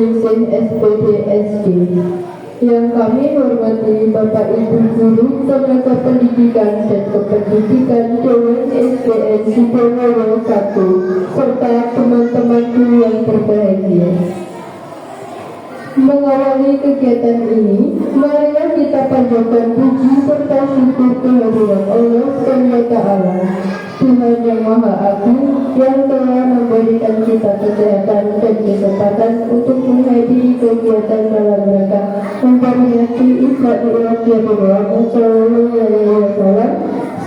Mesin SPDSD. Yang kami hormati Bapak Ibu Guru Tenaga Pendidikan dan Kependidikan Dewan SDN Sidoarjo 1 serta teman-teman guru yang berbahagia. Mengawali kegiatan ini, marilah kita panjatkan puji serta syukur kehadirat Allah SWT, Tuhan yang Maha Agung, yang telah memberikan kita kesehatan dan kesempatan untuk menghadiri kegiatan dalam rangka memperingati Isra Mi'raj Nabi Sallallahu Alaihi Wasallam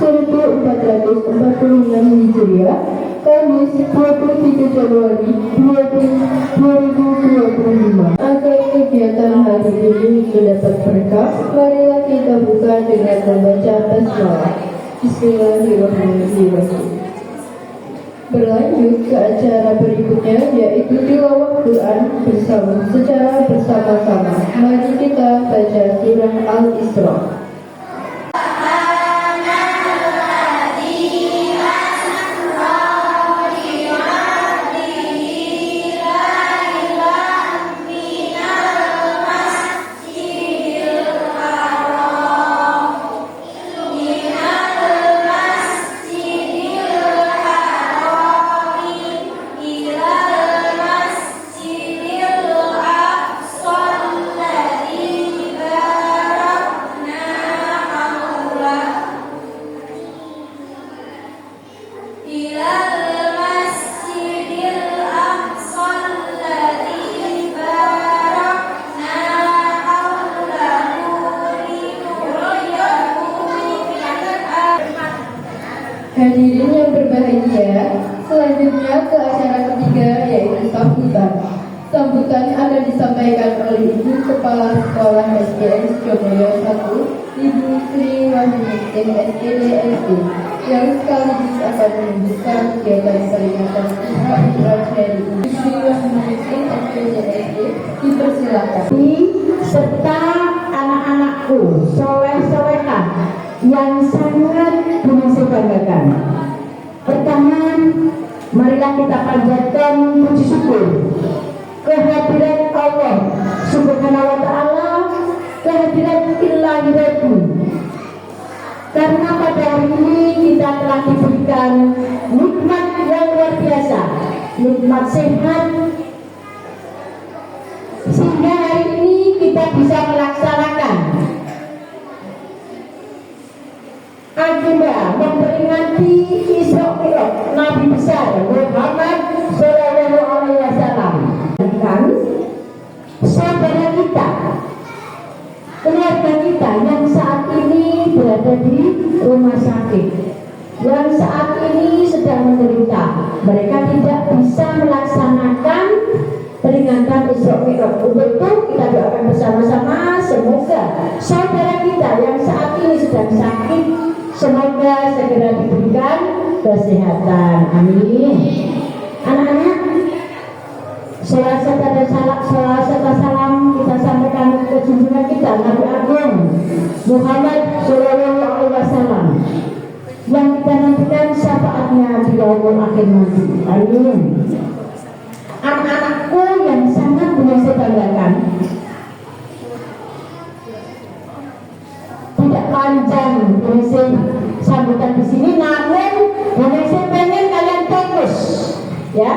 1446 Hijriah, Kamis 23 Januari 2025. Agar kegiatan hari ini mendapat berkah, marilah kita buka dengan membaca basmalah. Bismillahirrahmanirrahim. Berlanjut ke acara berikutnya, yaitu tilawah Quran secara bersama-sama. Mari kita baca surah Al-Isra. Hadirin yang berbahagia, selanjutnya ke acara ketiga, yaitu sambutan. Sambutan akan disampaikan oleh Ibu Kepala Sekolah SDN Sidoarjo 1, Ibu Sri Wahyuningsih SPDSD, yang sekaligus akan melanjutkan kegiatan peringatan Isra Mi'raj hari ini. Sri Wahyuningsih SPDSD dipersilakan. Serta anak-anakku soleh-solehah yang sangat saya banggakan. Pertama, marilah kita panjatkan puji syukur kehadirat Allah Subhanahu wa Ta'ala, kehadirat Ilahi, karena pada hari ini kita telah diberikan nikmat yang luar biasa, nikmat sehat, sehingga hari ini kita bisa melaksanakan agenda memperingati Isra Mi'raj Nabi besar Muhammad Sallallahu Alaihi Wasallam. Dan saudara kita, keluarga kita yang saat ini berada di rumah sakit, yang saat ini sedang menderita, mereka tidak bisa melaksanakan peringatan Isra Mi'raj. Untuk itu kita doakan bersama-sama, semoga saudara kita yang saat ini sedang sakit, semoga segera diberikan kesehatan. Amin. Anak-anak, salam serta salam kita sampaikan ke junjungan kita Nabi Agung Muhammad Sallallahu Alaihi Wasallam yang kita nantikan syafaatnya di yaumul akhir nanti. Amin. Anak-anakku yang sangat saya banggakan, tidak panjang prinsip sambutan di sini, namun saya pengen kalian fokus, ya,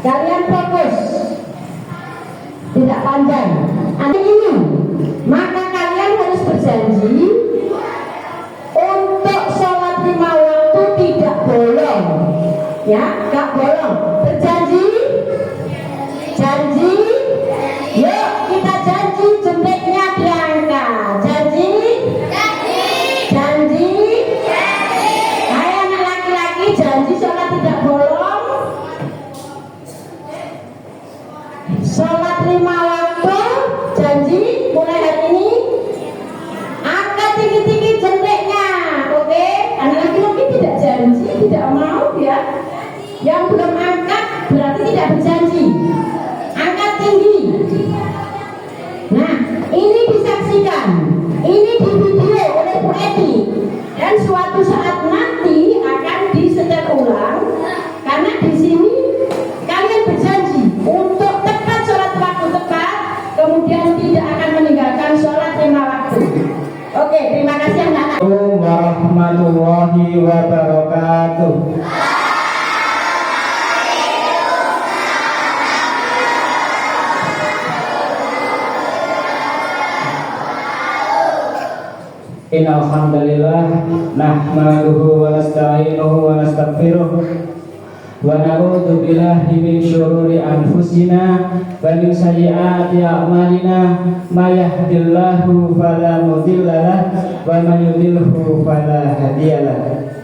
kalian fokus, tidak panjang. Hari ini, maka kalian harus berjanji untuk sholat 5 waktu tidak bolong, ya, gak bolong. Berjanji, janji, yuk kita janji, jempetnya diangkat, janji. Janji sholat tidak bolong, sholat 5 waktu, janji mulai hari ini. Angkat tinggi-tinggi jempolnya, oke? Anak laki-laki tidak janji, tidak mau ya. Yang belum angkat berarti tidak berjanji. Angkat tinggi. Nah, ini disaksikan, ini di video oleh Bu Edi, dan suatu saat nanti akan disetel ulang, karena di sini kalian berjanji untuk tepat sholat waktu tepat. terima kasih anak-anak. Assalamualaikum warahmatullahi wabarakatuh. Innal hamdalillah nahmaduhu wa nasta'inuhu wa nastaghfiruh wa na'udzu billahi min syururi anfusina wa min sayyiati a'malina may yahdihillahu fala mudilla lahu wa may yudlilhu fala hadiyalah.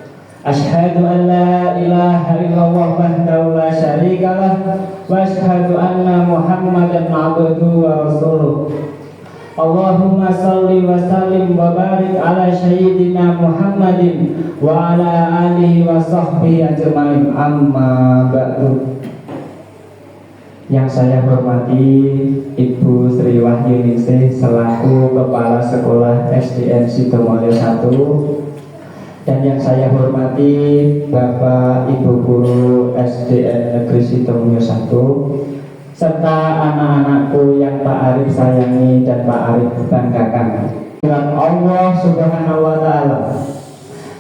Asyhadu an la ilaha illallah wahdahu la syarika lahu wa asyhadu anna Muhammadan 'abduhu wa rasuluh. Allahumma salli wa sallim wa barik ala sayyidina Muhammadin wa ala alihi wa sahbihi ajma'in, amma ba'du. Yang saya hormati Ibu Sri Wahyuningsih selaku Kepala Sekolah SDN Sidomulyo 1, dan yang saya hormati Bapak Ibu Guru SDN Negeri Sidomulyo 1, serta anak-anakku yang Pak Arif sayangi dan Pak Arif banggakan. Dan Allah Subhanahu wa Ta'ala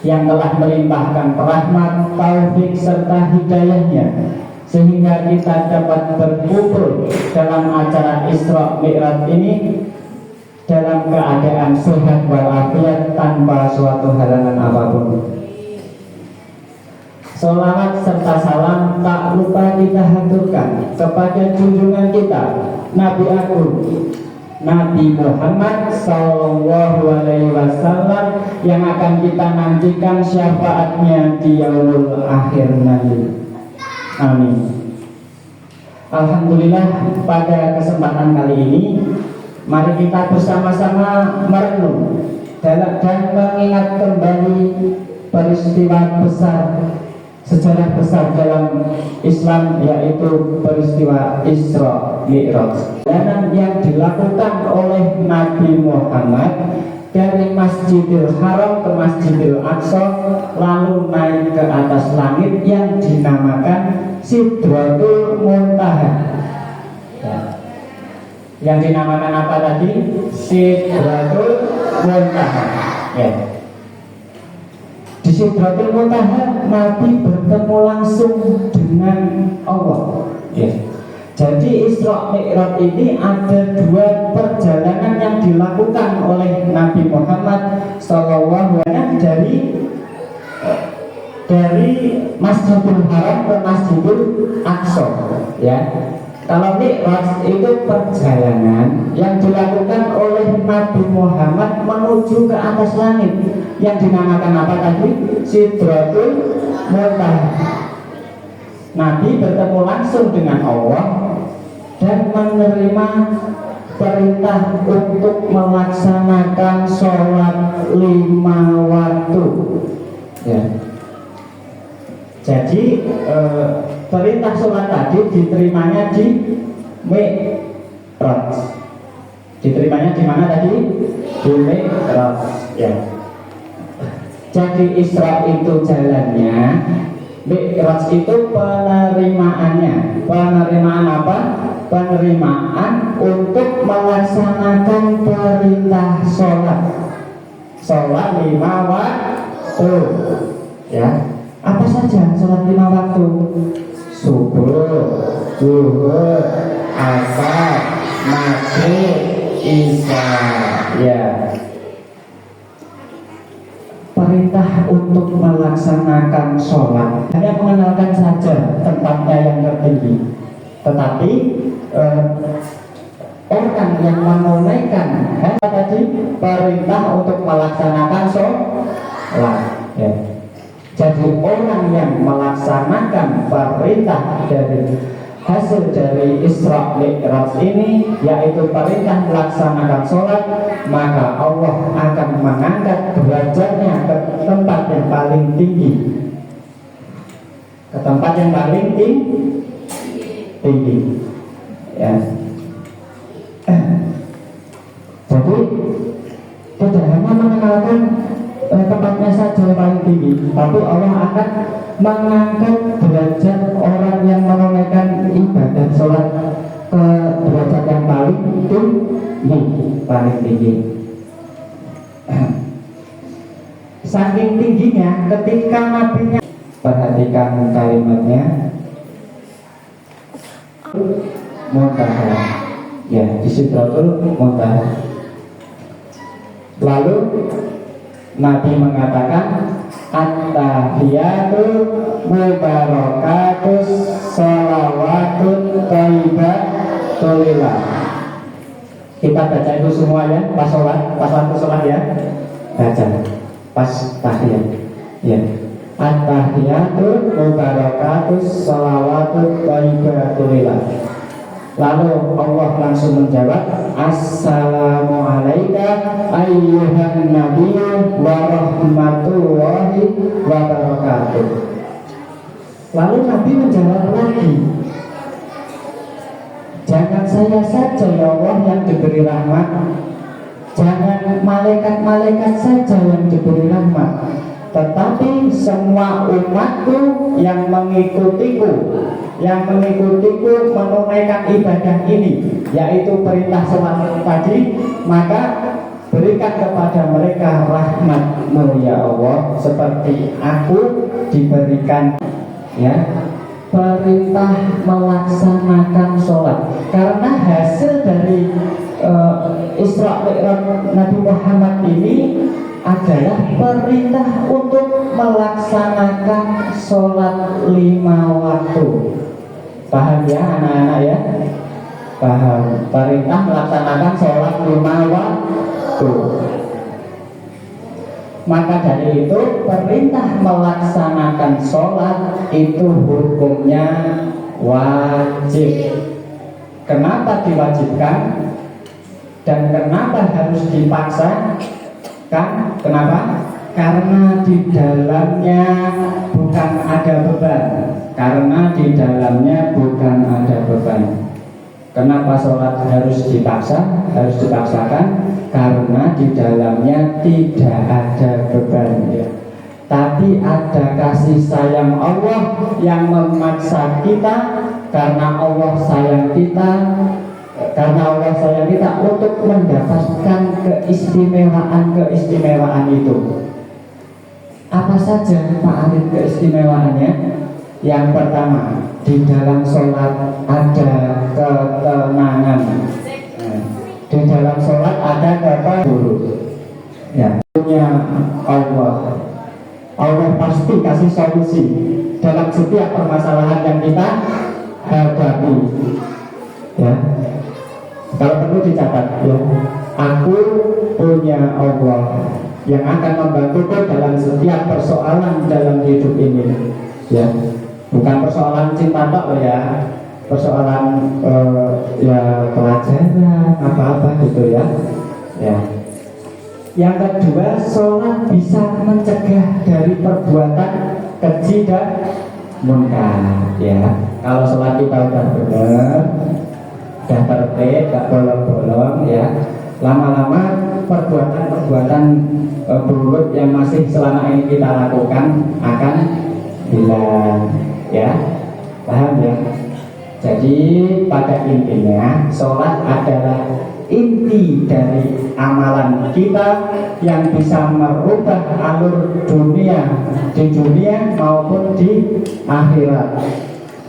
yang telah melimpahkan rahmat, taufik serta hidayahnya sehingga kita dapat berkumpul dalam acara Isra Mi'raj ini dalam keadaan sehat walafiat tanpa suatu halangan apapun. Salawat serta salam tak lupa kita haturkan kepada junjungan kita Nabi Agung Nabi Muhammad Sallallahu Alaihi Wasallam yang akan kita nantikan syafaatnya di yaumul akhir nanti. Amin. Alhamdulillah, pada kesempatan kali ini mari kita bersama-sama merenung dan mengingat kembali peristiwa besar, sejarah besar dalam Islam, yaitu peristiwa Isra Mi'raj. Dan yang dilakukan oleh Nabi Muhammad dari Masjidil Haram ke Masjidil Aqsa, lalu naik ke atas langit yang dinamakan Sidratul Muntaha. Ya. Yang dinamakan apa tadi? Sidratul Muntaha. Ya. Di Sidratul Muntaha Nabi bertemu langsung dengan Allah. Ya. Jadi Isra Mi'raj ini ada dua perjalanan yang dilakukan oleh Nabi Muhammad SAW dari Masjidil Haram ke Masjidil Aqsa. Ya. Kalau Mi'raj itu perjalanan yang dilakukan oleh Nabi Muhammad menuju ke atas langit yang dinamakan apa tadi? Sidratul Muntaha. Nabi bertemu langsung dengan Allah dan menerima perintah untuk melaksanakan sholat 5 waktu. Ya. Jadi perintah sholat tadi diterimanya di Mi'raj. Diterimanya di mana tadi? Di Mi'raj. Ya. Jadi Isra itu jalannya, Mi'raj itu penerimaannya. Penerimaan apa? Penerimaan untuk melaksanakan perintah sholat. Sholat 5 waktu. Ya. Apa saja sholat 5 waktu? Subuh, zuhur, asar, maghrib, isya. Ya. Perintah untuk melaksanakan sholat hanya mengenalkan saja tempatnya yang tertinggi, tetapi orang yang menunaikan tadi perintah untuk melaksanakan sholat. Ya. Jadi orang yang melaksanakan perintah dari hasil dari Isra Mi'raj ini, yaitu perintah melaksanakan sholat, maka Allah akan mengangkat derajatnya ke tempat yang paling tinggi, ke tempat yang paling tinggi. Ya. Jadi tidak hanya mengenalkan tempatnya saja yang paling tinggi, tapi Allah akan mengangkat derajat orang yang menunaikan ibadah sholat ke derajat yang paling tinggi, saking tingginya ketika nabinya, perhatikan kalimatnya, muntaha, ya di Sidratul Muntaha. Lalu Nabi mengatakan at-tahiyatu mubarakatus sholawatun thayyibatulillah. Kita baca itu semua ya, pas waktu sholat ya, baca pas tahiyat ya. At-tahiyatu mubarakatus sholawatun thayyibatulillah. Lalu Allah langsung menjawab, assalamualaikum ayyuhan nabiyyu wa rahmatullahi wa barakatuh. Lalu Nabi menjawab lagi, jangan saya saja ya Allah yang diberi rahmat, jangan malaikat-malaikat saja yang diberi rahmat, tetapi semua umatku yang mengikutiku menunaikan ibadah ini, yaitu perintah sholat tadi, maka berikan kepada mereka rahmat-Mu ya Allah, seperti aku diberikan ya perintah melaksanakan sholat. Karena hasil dari Isra Mi'raj Nabi Muhammad ini adalah perintah untuk melaksanakan sholat 5 waktu. Paham ya anak-anak ya? Paham. Perintah melaksanakan sholat 5 waktu. Maka dari itu perintah melaksanakan sholat itu hukumnya wajib. Kenapa diwajibkan? Dan kenapa harus dipaksa? Kenapa? Karena di dalamnya bukan ada beban. Kenapa sholat harus dipaksakan? Karena di dalamnya tidak ada beban ya. Tapi ada kasih sayang Allah yang memaksa kita, karena Allah sayang kita untuk mendapatkan keistimewaan itu. Apa saja Pak Arif keistimewaannya? Yang pertama, di dalam sholat ada ketenangan. Di dalam sholat ada ketenangan. Ya, punya Allah pasti kasih solusi dalam setiap permasalahan yang kita hadapi. Ya, kalau perlu dicatat ya, aku punya Allah yang akan membantuku dalam setiap persoalan dalam hidup ini. Ya, bukan persoalan cinta tok ya, persoalan ya pelajaran apa-apa gitu ya. Ya. Yang kedua, sholat bisa mencegah dari perbuatan keji dan munkar. Ya, kalau sholat kita udah benar, udah tertib, gak bolong-bolong ya, lama-lama perbuatan buruk yang masih selama ini kita lakukan akan hilang ya. Paham ya? Jadi pada intinya sholat adalah inti dari amalan kita yang bisa merubah alur dunia di dunia maupun di akhirat.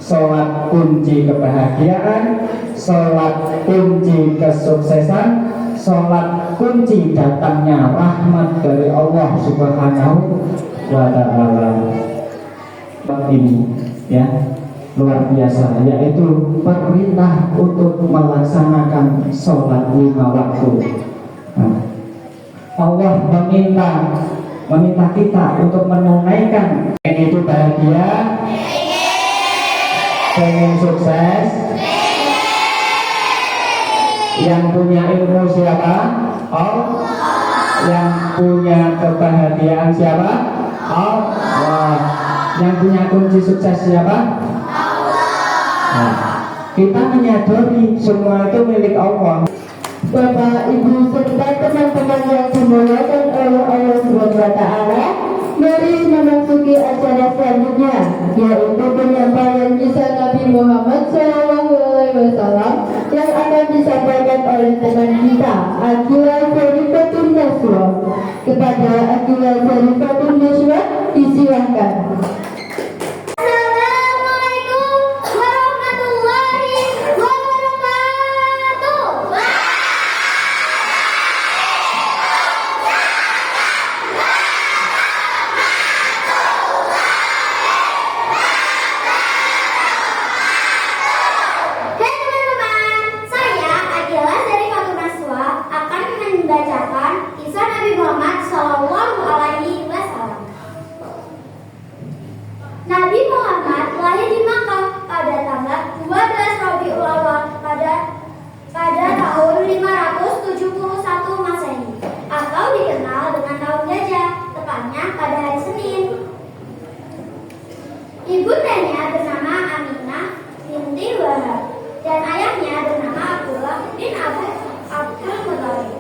Sholat kunci kebahagiaan, sholat kunci kesuksesan, sholat kunci datangnya rahmat dari Allah Subhanahu wa ta'ala. Ini ya luar biasa, yaitu perintah untuk melaksanakan sholat 5 waktu. Nah, Allah meminta kita untuk menunaikan. Ini itu bahagia, pengen sukses. Yang punya ilmu siapa? Allah. Yang punya kebahagiaan siapa? Allah. Yang punya kunci sukses siapa? Nah, kita menyadari semua itu milik Allah. Bapak, Ibu, serta teman-teman yang dimuliakan oleh Allah SWT, mari memasuki acara selanjutnya, yaitu penyampaian kisah Nabi Muhammad SAW yang akan disampaikan oleh teman kita, Akila Sarifatun Nasrullah. Kepada Akila Fadila Zarifatul Najwa, disilahkan. Assalamualaikum warahmatullahi wabarakatuh. Hai teman-teman, saya Adila dari Fatul Naswa akan membacakan kisah Nabi Muhammad Shallallahu Alaihi Wasallam. Nabi Muhammad lahir di Makkah pada tanggal 12 Rabiul Awal pada tahun 571 Masehi atau dikenal dengan tahun gajah, tepatnya pada hari Senin. Ibundanya bernama Aminah binti Wahab dan ayahnya bernama Abdullah bin Abdul Muthalib.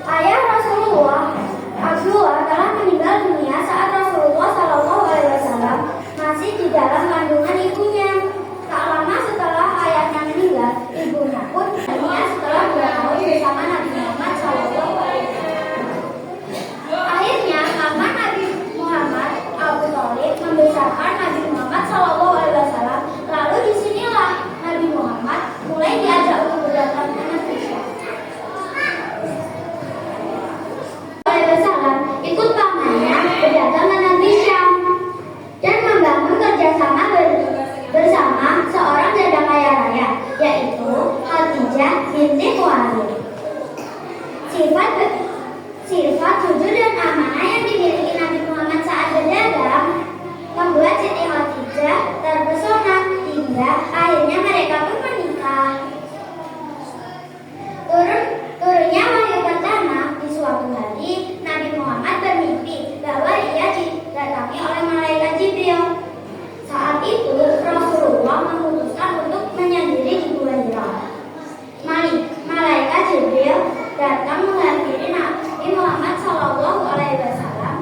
Ayah Rasulullah Abdullah telah meninggal dunia saat Rasulullah Shallallahu Alaihi Wasallam masih di dalam kandungan ibunya. Tak lama setelah ayahnya meninggal, ibunya pun dunia setelah 2 tahun bersama Nabi Muhammad Shallallahu Alaihi Wasallam. Akhirnya paman Nabi Muhammad Abu Thalib membesarkan Nabi Muhammad Shallallahu Alaihi Wasallam. Lalu disinilah Nabi Muhammad mulai diajak untuk berdagang ke negeri Syam. Ikut pamannya berdagang ke negeri Syam dan membangun kerjasama bersama seorang janda kaya raya, yaitu Khadijah binti Khuwailid. Sifat jujur dan amanah yang dimiliki Nabi Muhammad saat berdagang membuat Siti Khadijah terpesona hingga akhirnya mereka pun menikah. Turunnya wahyu pertama di suatu hari, Nabi Muhammad bermimpi bahwa ia didatangi oleh malaikat Jibril. Saat itu Rasulullah memutuskan untuk menyendiri di Gua Hira. Malaikat Jibril datang menghampiri Nabi Muhammad Shallallahu Alaihi Wasallam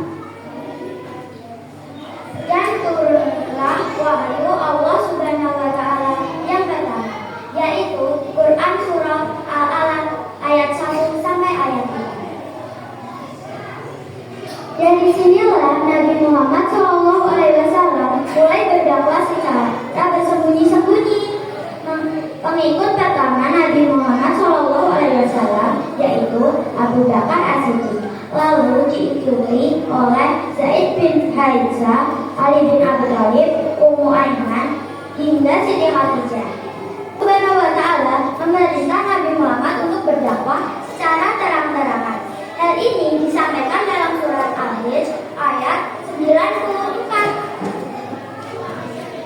dan turunlah wahyu Allah Subhanahu Wa Taala yang pertama, yaitu Quran surah Al-Alaq ayat 1 sampai ayat 3. Dan disinilah Nabi Muhammad Shallallahu Alaihi Wasallam mulai berdakwah secara tak bersembunyi-sembunyi. Pengikut pertama Nabi Muhammad Shallallahu Alaihi Wasallam yaitu Abu Bakar As-Siddiq, lalu diikuti oleh Zaid bin Haritha, Ali bin Abi Thalib, Ummu Aiman, hingga Siti Khadijah. Subhanahu wa Ta'ala memerintah Nabi Muhammad untuk berdakwah secara terang-terangan. Hal ini disampaikan dalam surat Al-Hijr ayat 94.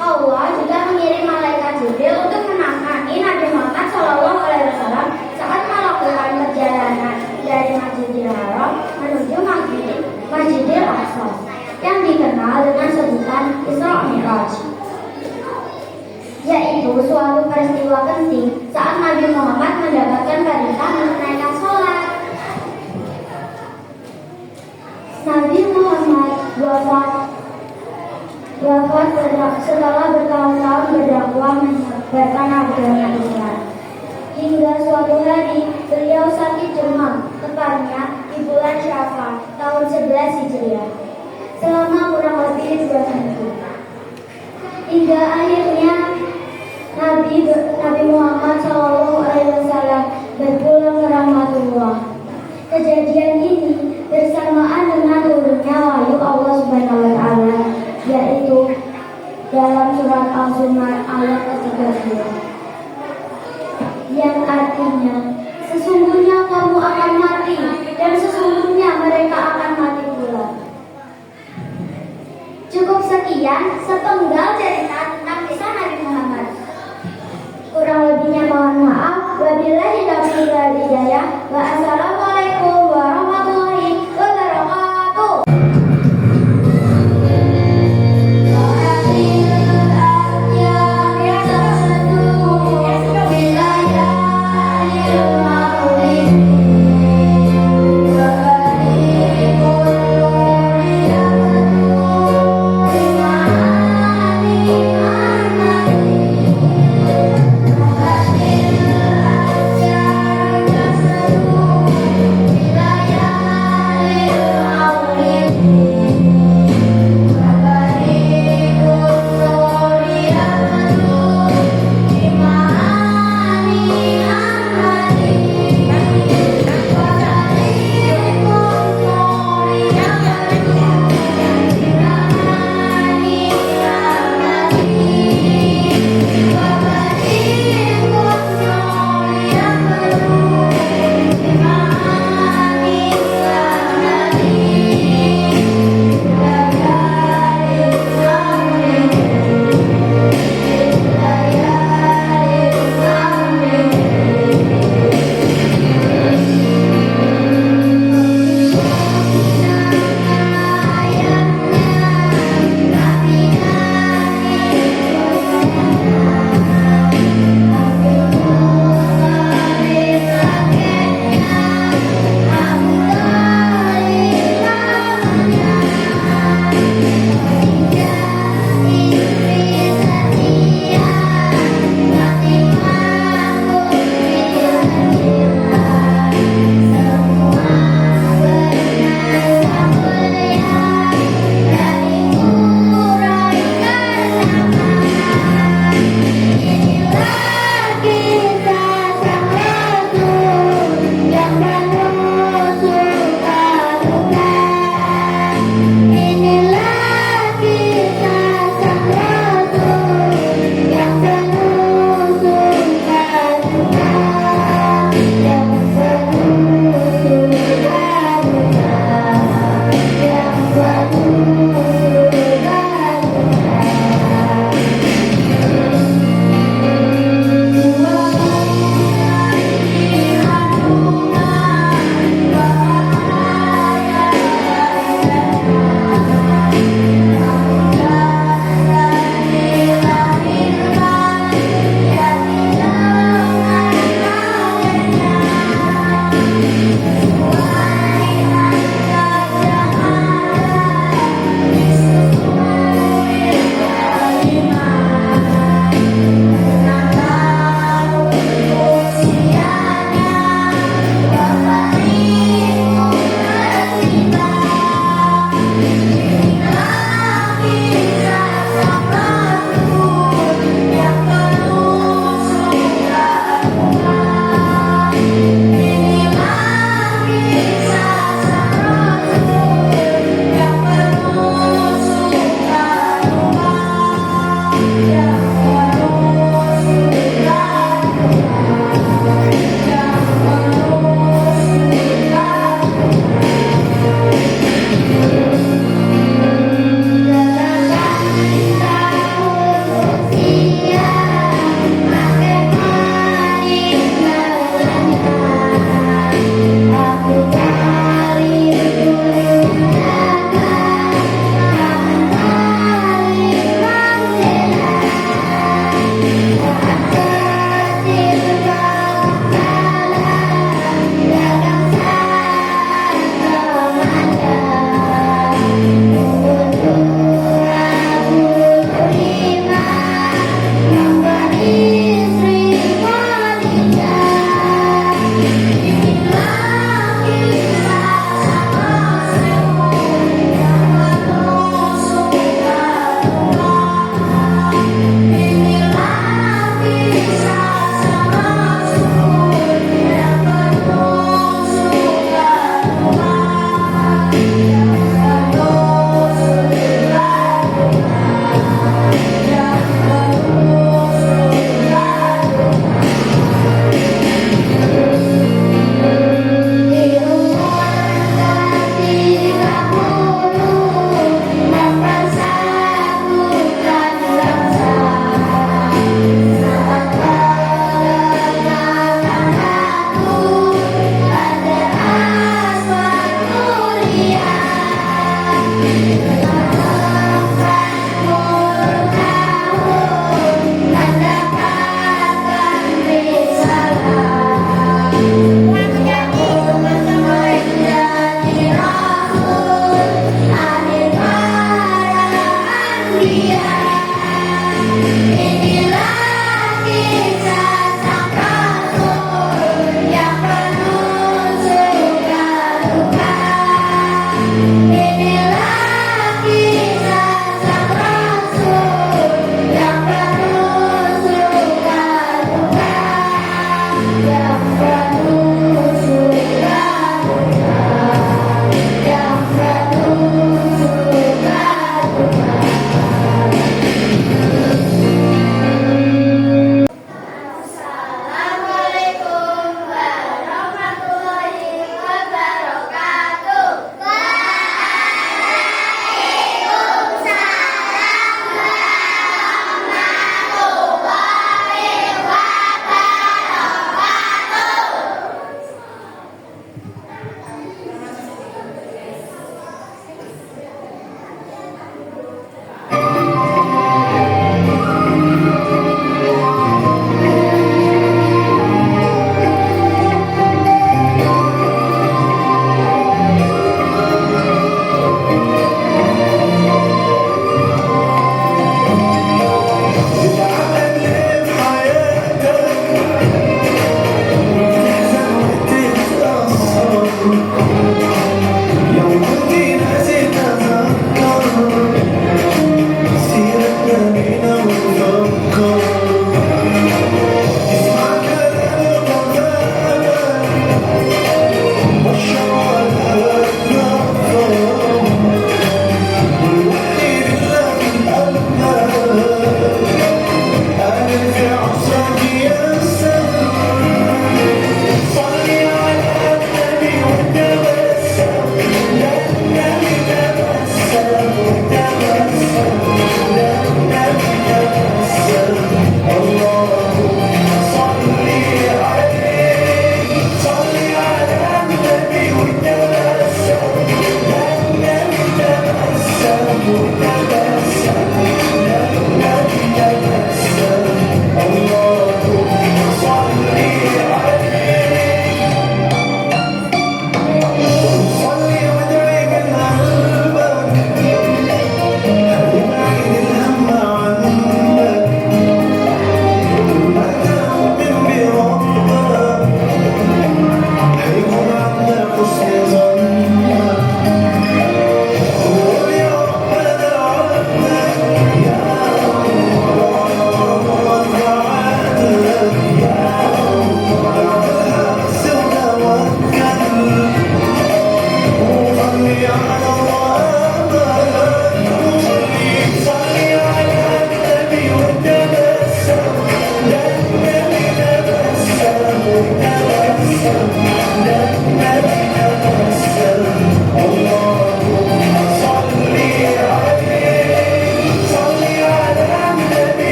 Allah juga mengirim malaikat Jibril untuk menemani Nabi Muhammad Shallallahu Alaihi Wasallam saat melakukan perjalanan dari Masjidil Haram menuju Masjidil Aqsa yang dikenal dengan sebutan Isra Mi'raj, yaitu suatu peristiwa penting saat Nabi Muhammad mendapatkan perintah menunaikan sholat. Nabi Muhammad wafat setelah bertahun-tahun berdakwah menyebarkan agama Islam. Hingga suatu hari beliau sakit demam, tepatnya di bulan Syawal tahun 11 Hijriah, selama kurang lebih 2 minggu. Hingga akhirnya Nabi Muhammad SAW berpulang ke rahmatullah. Kejadian ini bersamaan dengan turunnya wahyu Allah Subhanahu Wa Taala, yaitu dalam surat Al-Zumar ayat ke-30, yang artinya sesungguhnya kamu akan mati dan sesungguhnya mereka akan mati pula. Cukup sekian sepenggal cerita tentang kisah Nabi Muhammad. Kurang lebihnya mohon maaf. Wabillahi taufiq wal hidayah. Wa assalamualaikum warahmatullahi wabarakatuh.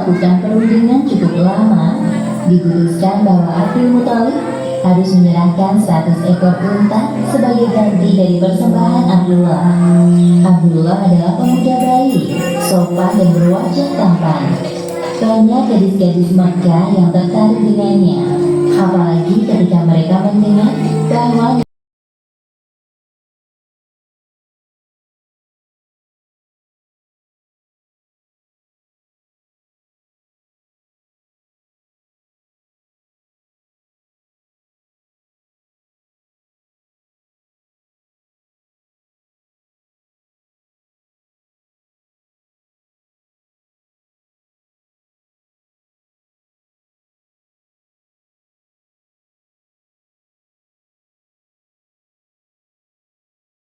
Melakukan perundingan cukup lama, diputuskan bahwa Abdul Muthalib harus menyerahkan 100 ekor unta sebagai ganti dari persembahan Abdullah. Abdullah adalah pemuda baik, sopan dan berwajah tampan. Banyak gadis-gadis Makkah yang tertarik dengannya, apalagi ketika mereka mendengar bahwa